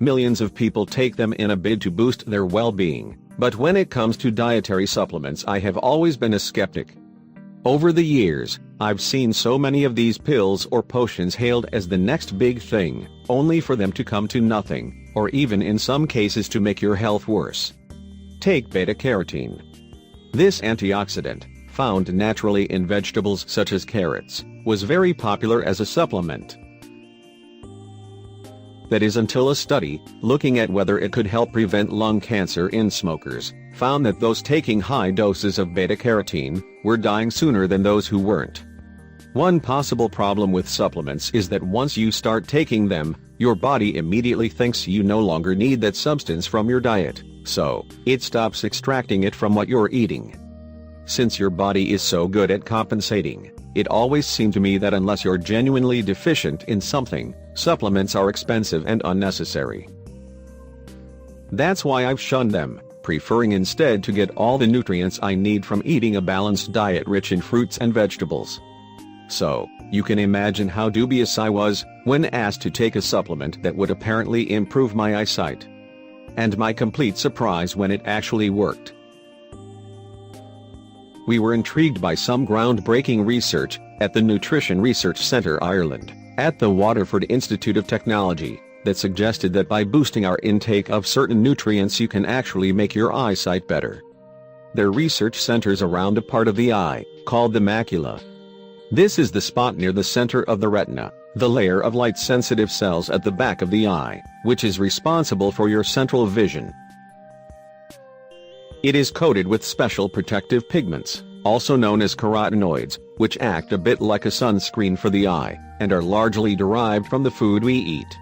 millions of people take them in a bid to boost their well-being, but when it comes to dietary supplements I have always been a skeptic. Over the years, I've seen so many of these pills or potions hailed as the next big thing, only for them to come to nothing, or even in some cases to make your health worse. Take beta-carotene. This antioxidant, found naturally in vegetables such as carrots, was very popular as a supplement. That is until a study, looking at whether it could help prevent lung cancer in smokers, found that those taking high doses of beta-carotene were dying sooner than those who weren't. One possible problem with supplements is that once you start taking them, your body immediately thinks you no longer need that substance from your diet, so it stops extracting it from what you're eating. Since your body is so good at compensating, it always seemed to me that unless you're genuinely deficient in something, supplements are expensive and unnecessary. That's why I've shunned them, preferring instead to get all the nutrients I need from eating a balanced diet rich in fruits and vegetables. So, you can imagine how dubious I was when asked to take a supplement that would apparently improve my eyesight. And my complete surprise when it actually worked. We were intrigued by some groundbreaking research at the Nutrition Research Centre Ireland, at the Waterford Institute of Technology, that suggested that by boosting our intake of certain nutrients you can actually make your eyesight better. Their research centers around a part of the eye, called the macula. This is the spot near the center of the retina, the layer of light-sensitive cells at the back of the eye, which is responsible for your central vision. It is coated with special protective pigments, also known as carotenoids, which act a bit like a sunscreen for the eye, and are largely derived from the food we eat.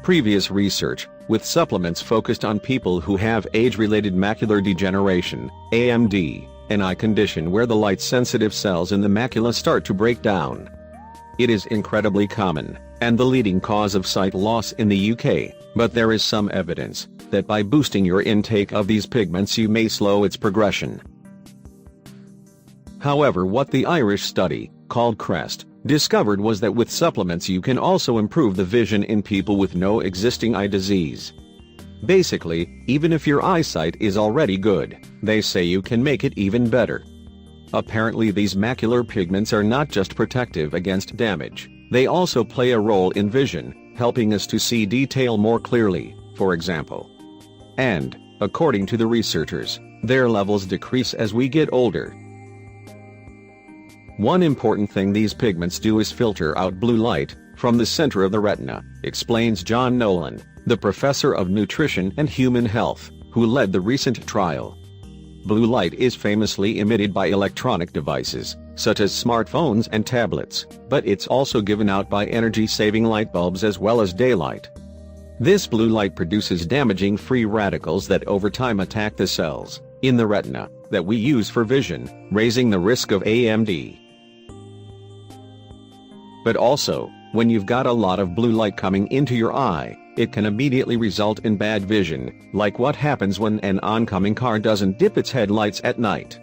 Previous research, with supplements focused on people who have age-related macular degeneration, AMD, an eye condition where the light-sensitive cells in the macula start to break down. It is incredibly common, and the leading cause of sight loss in the UK, but there is some evidence that by boosting your intake of these pigments you may slow its progression. However, what the Irish study, called CREST, discovered was that with supplements you can also improve the vision in people with no existing eye disease. Basically, even if your eyesight is already good, they say you can make it even better. Apparently these macular pigments are not just protective against damage, they also play a role in vision, helping us to see detail more clearly, for example. And, according to the researchers, their levels decrease as we get older. One important thing these pigments do is filter out blue light from the center of the retina, explains John Nolan, the professor of nutrition and human health, who led the recent trial. Blue light is famously emitted by electronic devices, such as smartphones and tablets, but it's also given out by energy-saving light bulbs as well as daylight. This blue light produces damaging free radicals that over time attack the cells in the retina that we use for vision, raising the risk of AMD. But also, when you've got a lot of blue light coming into your eye, it can immediately result in bad vision, like what happens when an oncoming car doesn't dip its headlights at night.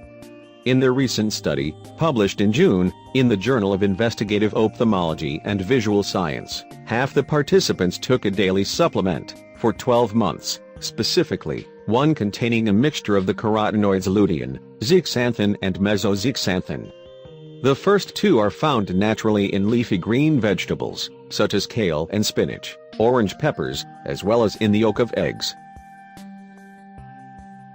In their recent study, published in June, in the Journal of Investigative Ophthalmology and Visual Science, half the participants took a daily supplement, for 12 months, specifically, one containing a mixture of the carotenoids lutein, zeaxanthin and mesozeaxanthin. The first two are found naturally in leafy green vegetables, such as kale and spinach, orange peppers, as well as in the yolk of eggs.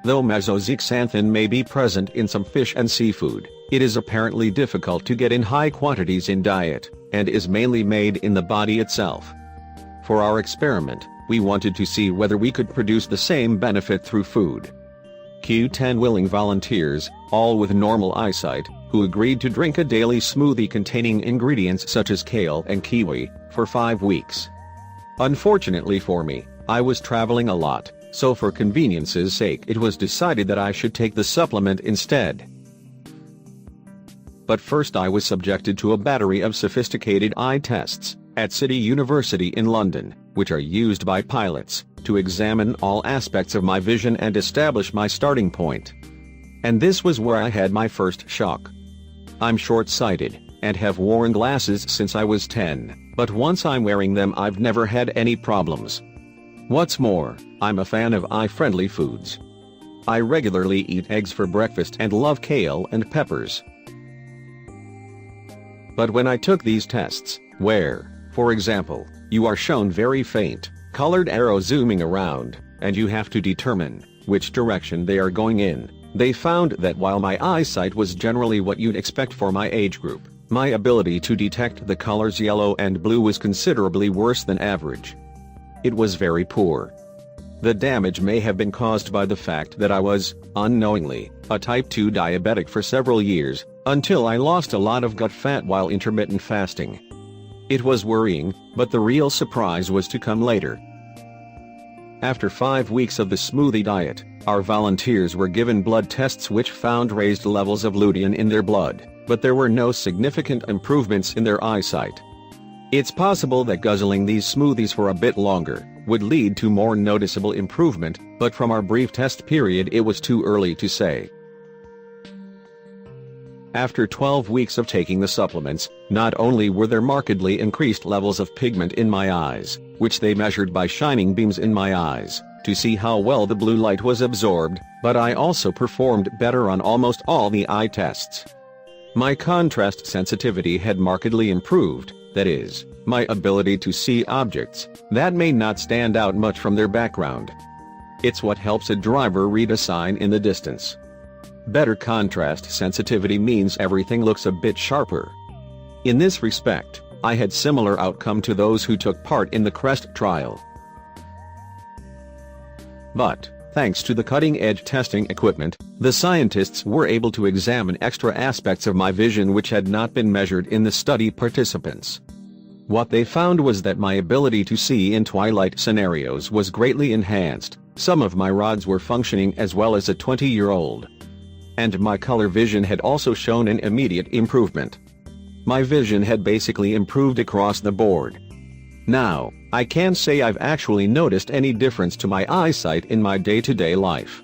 Though mesozeaxanthin may be present in some fish and seafood, it is apparently difficult to get in high quantities in diet, and is mainly made in the body itself. For our experiment, we wanted to see whether we could produce the same benefit through food. 10 willing volunteers, all with normal eyesight, who agreed to drink a daily smoothie containing ingredients such as kale and kiwi, for 5 weeks. Unfortunately for me, I was traveling a lot, so for convenience's sake it was decided that I should take the supplement instead. But first I was subjected to a battery of sophisticated eye tests, at City University in London, which are used by pilots, to examine all aspects of my vision and establish my starting point. And this was where I had my first shock. I'm short-sighted, and have worn glasses since I was 10, but once I'm wearing them I've never had any problems. What's more, I'm a fan of eye-friendly foods. I regularly eat eggs for breakfast and love kale and peppers. But when I took these tests, where, for example, you are shown very faint, colored arrows zooming around, and you have to determine which direction they are going in, they found that while my eyesight was generally what you'd expect for my age group, my ability to detect the colors yellow and blue was considerably worse than average. It was very poor. The damage may have been caused by the fact that I was, unknowingly, a type 2 diabetic for several years, until I lost a lot of gut fat while intermittent fasting. It was worrying, but the real surprise was to come later. After 5 weeks of the smoothie diet, our volunteers were given blood tests which found raised levels of lutein in their blood, but there were no significant improvements in their eyesight. It's possible that guzzling these smoothies for a bit longer would lead to more noticeable improvement, but from our brief test period it was too early to say. After 12 weeks of taking the supplements, not only were there markedly increased levels of pigment in my eyes, which they measured by shining beams in my eyes, to see how well the blue light was absorbed, but I also performed better on almost all the eye tests. My contrast sensitivity had markedly improved, that is, my ability to see objects that may not stand out much from their background. It's what helps a driver read a sign in the distance. Better contrast sensitivity means everything looks a bit sharper. In this respect, I had similar outcome to those who took part in the CREST trial. But, thanks to the cutting-edge testing equipment, the scientists were able to examine extra aspects of my vision which had not been measured in the study participants. What they found was that my ability to see in twilight scenarios was greatly enhanced, some of my rods were functioning as well as a 20-year-old. And my color vision had also shown an immediate improvement. My vision had basically improved across the board. Now, I can't say I've actually noticed any difference to my eyesight in my day-to-day life.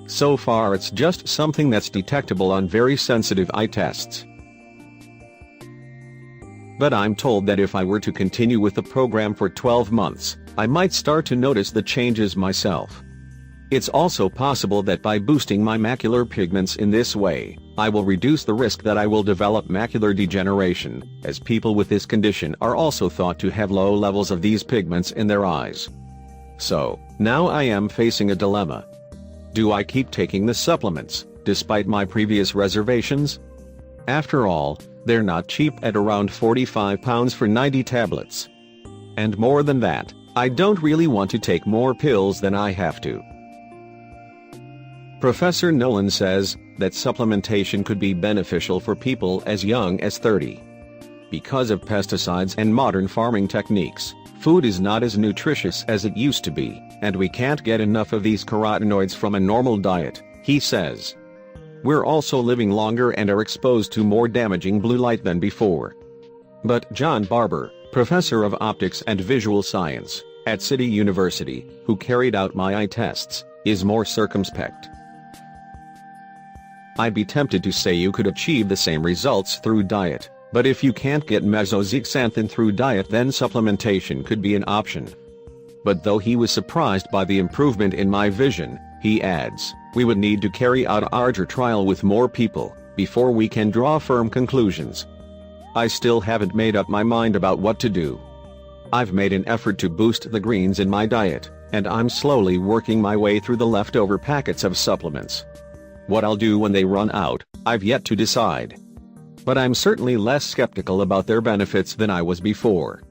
So far it's just something that's detectable on very sensitive eye tests. But I'm told that if I were to continue with the program for 12 months, I might start to notice the changes myself. It's also possible that by boosting my macular pigments in this way, I will reduce the risk that I will develop macular degeneration, as people with this condition are also thought to have low levels of these pigments in their eyes. So, now I am facing a dilemma. Do I keep taking the supplements, despite my previous reservations? After all, they're not cheap at around £45 for 90 tablets. And more than that, I don't really want to take more pills than I have to. Professor Nolan says that supplementation could be beneficial for people as young as 30. Because of pesticides and modern farming techniques, food is not as nutritious as it used to be, and we can't get enough of these carotenoids from a normal diet, he says. We're also living longer and are exposed to more damaging blue light than before. But John Barber, professor of optics and visual science at City University, who carried out my eye tests, is more circumspect. I'd be tempted to say you could achieve the same results through diet, but if you can't get mesozeaxanthin through diet, then supplementation could be an option. But though he was surprised by the improvement in my vision, he adds, we would need to carry out a larger trial with more people before we can draw firm conclusions. I still haven't made up my mind about what to do. I've made an effort to boost the greens in my diet, and I'm slowly working my way through the leftover packets of supplements. What I'll do when they run out, I've yet to decide. But I'm certainly less skeptical about their benefits than I was before.